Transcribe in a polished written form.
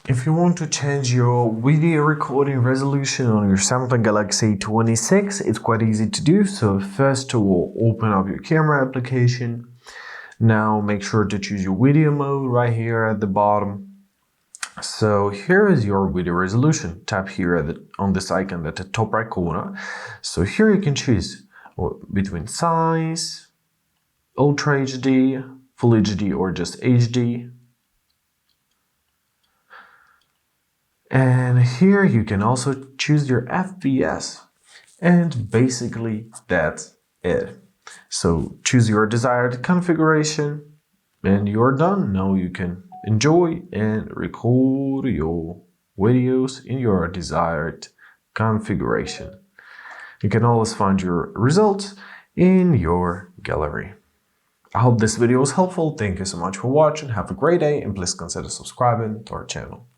If you want to change your video recording resolution on your Samsung Galaxy A26, it's quite easy to do. So first of all, open up your camera application. Now make sure to choose your video mode right here at the bottom. So here is your video resolution. Tap here on this icon at the top right corner. So here you can choose between size, Ultra HD, Full HD or just HD. And here you can also choose your FPS. And basically that's it. So choose your desired configuration and you're done. Now you can enjoy and record your videos in your desired configuration. You can always find your results in your gallery. I hope this video was helpful. Thank you so much for watching. Have a great day and please consider subscribing to our channel.